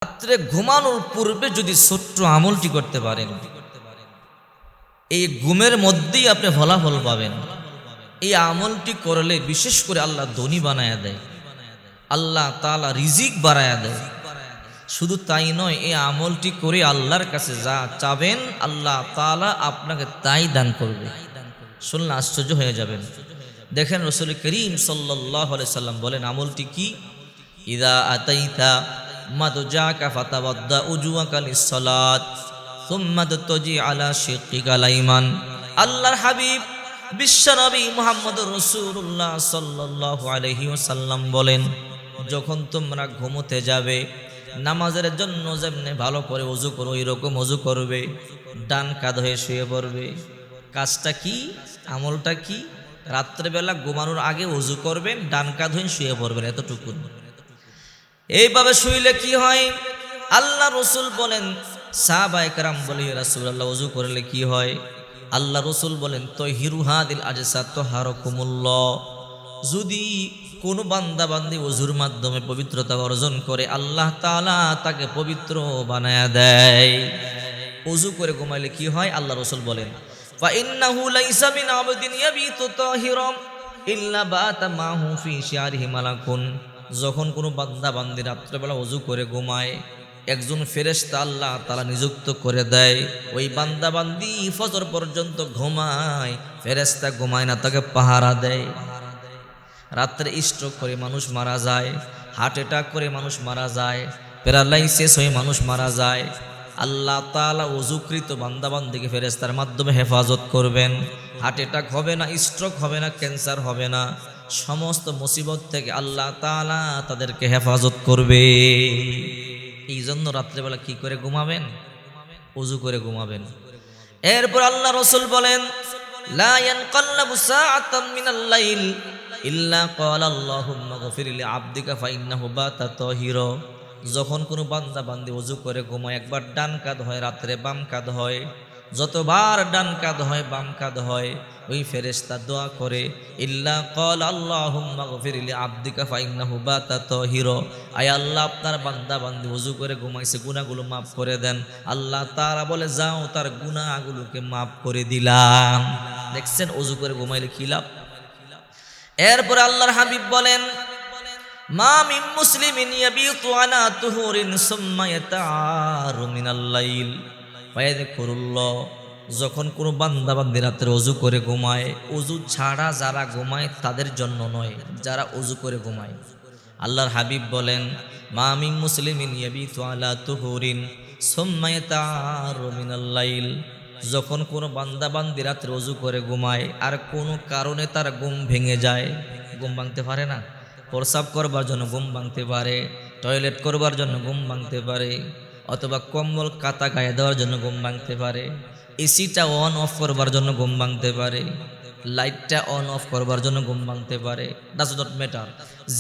রাত্রে ঘুমানোর পূর্বে যদি ছোট্ট আমলটি করতে পারেন, এই ঘুমের মধ্যেই আপনি ফলাফল পাবেন। এই আমলটি করলে বিশেষ করে আল্লাহ ধনী বানায়া দেয়, আল্লাহ তাআলা রিজিক বাড়ায়া দেয়। শুধু তাই নয়, এই আমলটি করে আল্লাহর কাছে যা চাবেন আল্লাহ তাআলা আপনাকে তাই দান করবে। শুনলে আশ্চর্য হয়ে যাবেন। দেখেন রাসূল করিম সাল্লাল্লাহু আলাইহি সাল্লাম বলেন, আমলটি কি? ইদা আতাইতা মাদজাকা ফাতাওয়াদ্দা উজুয়াকা লিস-সালাত সুম্মা তাজি আলা শিক্কিকা লাইমান। আল্লাহর হাবিব বিশ্বনবী মুহাম্মদুর রাসূলুল্লাহ সাল্লাল্লাহু আলাইহি ওয়াসাল্লাম বলেন, যখন তোমরা ঘুমোতে যাবে নামাজের জন্য যেমনি ভালো করে ওযু করো এরকম ওযু করবে, ডান কাঁধ হয়ে শুয়ে পড়বে। কাজটা কি? আমলটা কি? রাত্রেবেলা ঘুমানোর আগে ওযু করবেন, ডান কাঁধ হয়ে শুয়ে পড়বেন, এতটুকু। এইভাবে শুইলে কি হয়? আল্লাহ রসুল বলেন, সাহাবায়ে কেরাম বলে, ইয়া রাসূলুল্লাহ ওযু করলে কি হয়? আল্লাহ রসুল বলেন, তহিরুহাদিল আজসাদ তাহারকুমুল্লাহ। যদি কোনো বান্দা বান্দি ওযুর মাধ্যমে পবিত্রতা অর্জন করে আল্লাহ তাআলা তাকে পবিত্র বানায়া দেয়। ওযু করে ঘুমাইলে কি হয়? আল্লাহ রসুল বলেন, ফা ইন্নাহু লাইসা মিন আবদিন ইয়াবিতু তাহিরাম ইল্লা বাতা মাহু ফি শিআরিহি মালাকুন। যখন কোনো বান্দা বান্দি রাত্রেবেলা ওযু করে ঘুমায়, একজন ফেরেশতা আল্লাহ তাআলা নিযুক্ত করে দেয়। ওই বান্দা বান্দি ফজর পর্যন্ত ঘুমায়, ফেরেশতা ঘুমায় না, তাকে পাহারা দেয়। রাত্রে স্ট্রোক করে মানুষ মারা যায়, হার্ট অ্যাটাক করে মানুষ মারা যায়, প্যারালাইসিস হয়ে মানুষ মারা যায়। আল্লাহ তাআলা ওযুকৃত বান্দা বান্দিকে ফেরেশতার মাধ্যমে হেফাজত করবেন। হার্ট অ্যাটাক হবে না, স্ট্রোক হবে না, ক্যান্সার হবে না। সমস্ত মুসিবত থেকে আল্লাহ তাআলা তাদেরকে হেফাজত করবে। এই জন্য রাত্রেবেলা কি করে ঘুমাবেন? ওযু করে ঘুমাবেন। এরপর আল্লাহ রসুল বলেন, লা ইয়ানকাল্লাবু সাআতাম মিনাল লাইল ইল্লা ক্বালা আল্লাহুম্মা গফির লি আবদিকা ফা ইন্নাহু বাতা তাহিরা। যখন কোনো বান্দা বান্দি ওযু করে ঘুমায়, একবার ডান কাঁধ হয়, রাত্রে বাম কাঁধ হয়। যতবার ডান কাঁধ হয় বাম কাঁধ হয়, ওই ফেরেশতা দোয়া করে, ইল্লা ক্বালা আল্লাহুম্মা গফির লি আবদিকা ফা ইন্নাহু বাতা তাহিরা। আয় আল্লাহ, আপনার বান্দা বান্দি ওযু করে ঘুমাইছে, গুনাহগুলো মাফ করে দেন। আল্লাহ তাআলা বলে, যাও তার গুনাহগুলোকে মাফ করে দিলাম। দেখছেন ওযু করে ঘুমাইলে কি লাভ? এরপর আল্লাহর হাবিব বলেন, মা মিন মুসলিমিন ইয়াবিতু আলা তুহুরিন সুম্মা ইয়াতাআরু মিনাল লাইল ওয়া ইয়াযকুরুল্লাহ। যখন কোনো বান্দা বান্দি রাতে ওযু করে ঘুমায়, ওযু ছাড়া যারা ঘুমায় তাদের জন্য নয়, যারা ওযু করে ঘুমায়। আল্লাহর হাবিব বলেন, মা মিন মুসলিমিন ইয়াবিতু আলা তুহুরিন সুম্মা ইয়াতাআরু মিনাল লাইল। যখন কোনো বান্দা বান্দি রাত্রে ওযু করে ঘুমায় আর কোনো কারণে তার ঘুম ভেঙে যায়, ঘুম ভাঙতে পারে না, প্রস্রাব করবার জন্য ঘুম ভাঙতে পারে, টয়লেট করবার জন্য ঘুম ভাঙতে পারে, অথবা কম্বল কাতা গায়ে দেওয়ার জন্য ঘুম ভাঙতে পারে, এসিটা অন অফ করবার জন্য ঘুম ভাঙতে পারে, লাইটটা অন অফ করবার জন্য ঘুম ভাঙতে পারে, ডাজ নট ম্যাটার।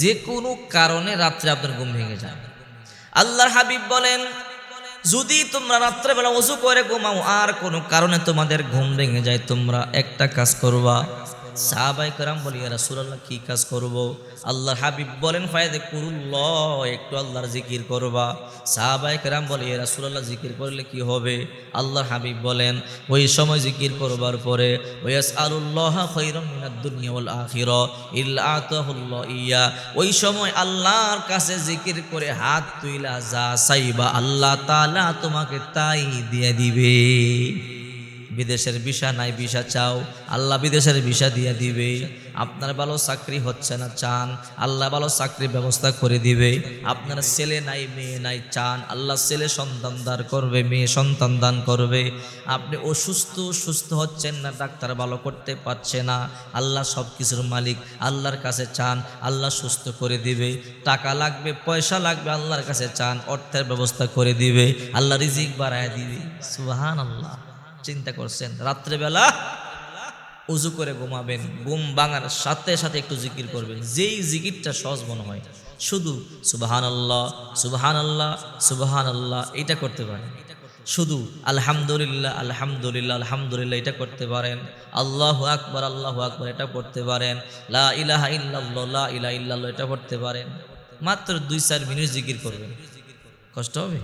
যে কোনো কারণে রাত্রে আপনার ঘুম ভেঙে যায়। আল্লাহর হাবিব বলেন, যদি তোমরা রাত্রেবেলা ওযু করে ঘুমাও আর কোনো কারণে তোমাদের ঘুম ভেঙে যায়, তোমরা একটা কাজ করবা। সাহাবায়ে কেরাম বলে, ইয়া রাসূলুল্লাহ কি কাজ করব? আল্লাহর হাবিব বলেন, ফায়াযকুরুল্লাহ, একটু আল্লাহর জিকির করবা। সাহাবায়ে কেরাম বলে, ইয়া রাসূলুল্লাহ জিকির করলে কি হবে? আল্লাহর হাবিব বলেন, ওই সময় জিকির করবার পরে ওয়াসআলুল্লাহ খায়রাম মিনাদ দুনিয়া ওয়াল আখিরা ইল্লা আতাহুল্লাহ ইয়া, ওই সময় আল্লাহর কাছে জিকির করে হাত তুইলা যা চাইবা আল্লাহ তাআলা তোমাকে তাই দিয়ে দিবে। বিদেশের ভিসা নাই, ভিসা চাও, আল্লাহ বিদেশের ভিসা দিয়ে দিবে। আপনার ভালো চাকরি হচ্ছে না, চান, আল্লাহ ভালো চাকরির ব্যবস্থা করে দিবে। আপনার ছেলে নাই, মেয়ে নাই, চান, আল্লাহ ছেলে সন্তান দান করবে, মেয়ে সন্তান দান করবে। আপনি সুস্থ হচ্ছেন না, ডাক্তার ভালো করতে পারছে না, আল্লাহ সব কিছুর মালিক, আল্লাহর কাছে চান, আল্লাহ সুস্থ করে দিবে। টাকা লাগবে, পয়সা লাগবে, আল্লাহর কাছে চান, অর্থের ব্যবস্থা করে দিবে, আল্লাহ রিজিক বাড়ায় দিবে। সুবহানাল্লাহ। চিন্তা করছেন, রাত্রেবেলা ওযু করে ঘুমাবেন, ঘুম ভাঙার সাথে সাথে একটু জিকির করবেন, যেই জিকিরটা সহজ মনে হয়। শুধু সুবহানাল্লাহ সুবহানাল্লাহ সুবহানাল্লাহ এটা করতে পারেন, শুধু আলহামদুলিল্লাহ আলহামদুলিল্লাহ আলহামদুলিল্লাহ এটা করতে পারেন, আল্লাহু আকবার এটা করতে পারেন, লা ইলাহা ইল্লাল্লাহ লা ইলাহা ইল্লাল্লাহ এটা করতে পারেন। মাত্র 2-4 মিনিট জিকির করবেন। কষ্ট হবে?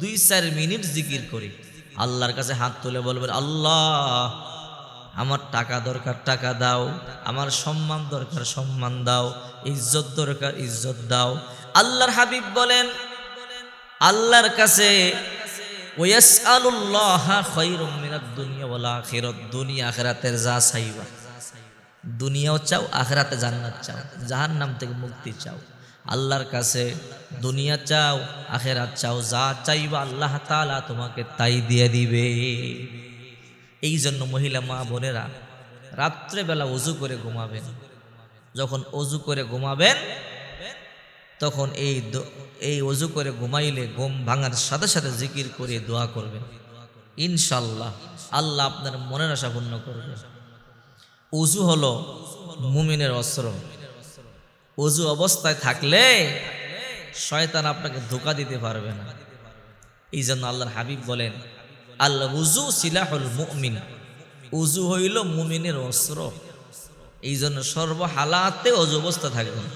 2-4 মিনিট জিকির করি, আল্লাহর কাছে হাত তুলে বলবেন, আল্লাহ আমার টাকা দরকার, টাকা দাও, আমার সম্মান দরকার, সম্মান দাও, ইজ্জত দরকার, ইজ্জত দাও। আল্লাহর হাবিব বলেন আল্লাহর কাছে ওয়াসআলুল্লাহা খায়রুম মিনাদ দুনিয়া ওয়াল আখিরাত, দুনিয়া আখিরাতের যা চাইবা, দুনিয়াও চাও, আখিরাতে জান্নাত চাও, জাহান্নাম থেকে মুক্তি চাও। আল্লাহর কাছে দুনিয়া চাও, আখিরাত চাও, যা চাইবা আল্লাহ তাআলা তোমাকে তাই দিয়ে দিবে। এই জন্য মহিলা মা বোনেরা রাত্রেবেলা ওযু করে ঘুমাবেন। যখন ওযু করে ঘুমাবেন তখন এই ওযু করে ঘুমাইলে ঘুম ভাঙার সাথে সাথে জিকির করে দোয়া করবেন, ইনশাআল্লাহ আল্লাহ আপনার মনের আশা পূর্ণ করবে। ওযু হলো মুমিনের অস্ত্র। ওযু অবস্থায় থাকলে শয়তান আপনাকে ধোঁকা দিতে পারবে না। এই জন্য আল্লাহর হাবিব বলেন আল ওযু সিলাহুল মুমিন, ওযু হইল মুমিনের অস্ত্র। এই জন্য সর্বহালাতে ওযু অবস্থা থাকবেন।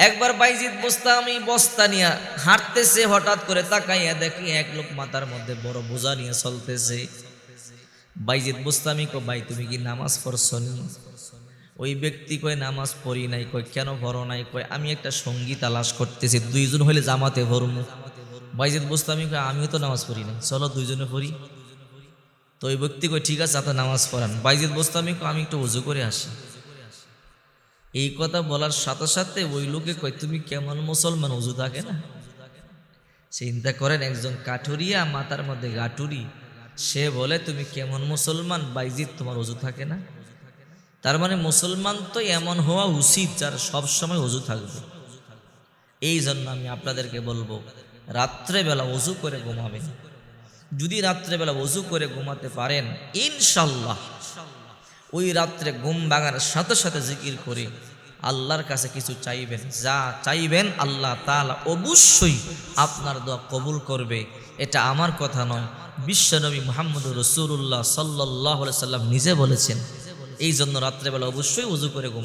একবার বাইজিদ বোস্তামি বস্তা নিয়ে হাঁটতেছে, হঠাৎ করে তাকাইয়া দেখি এক লোক মাথার মধ্যে বড় বোঝা নিয়ে চলতেছে। বাইজিদ বোস্তামি কো ভাই তুমি কি নামাজ পড়ছো নি? ওই ব্যক্তি কয় নামাজ পড়ি নাই। কয় কেন পড়ো নাই? কয় আমি একটা সঙ্গী তালাশ করতেছি, 2 জন হইলে জামাতে পড়মু। বাইজিদ বোস্তামি কয় আমিও তো নামাজ পড়ি নাই, চলো 2 জনে পড়ি। তো ওই ব্যক্তি কয় ঠিক আছে আপনি নামাজ পড়ান। বাইজিদ বোস্তামি কয় আমি একটু ওযু করে আসি। এই কথা বলার সাথে সাথে ওই লোকে কয় তুমি কেমন মুসলমান, ওযু থাকে না? চিন্তা করেন, একজন কাঠুরিয়া মাথার মধ্যে গাঠুরি, সে বলে তুমি কেমন মুসলমান বাইজিদ, তোমার ওযু থাকে না? তার মানে মুসলমান তো এমন হওয়া উচিত যার সব সময় ওযু থাকবে। এই জন্য আমি আপনাদেরকে বলবো রাত্রেবেলা ওযু করে ঘুমাবেন। যদি রাত্রেবেলা ওযু করে ঘুমাতে পারেন ইনশাআল্লাহ ওই রাত্রে ঘুম ভাঙার সাথে সাথে জিকির করে আল্লাহর কাছে কিছু চাইবেন, যা চাইবেন আল্লাহ তাআলা অবশ্যই আপনার দোয়া কবুল করবে। এটা আমার কথা নয়, বিশ্বনবী মুহাম্মদুর রাসূলুল্লাহ সাল্লাল্লাহু আলাইহি সাল্লাম নিজে বলেছেন। এই জন্য রাত্রেবেলা অবশ্যই ওযু করে ঘুমাবেন।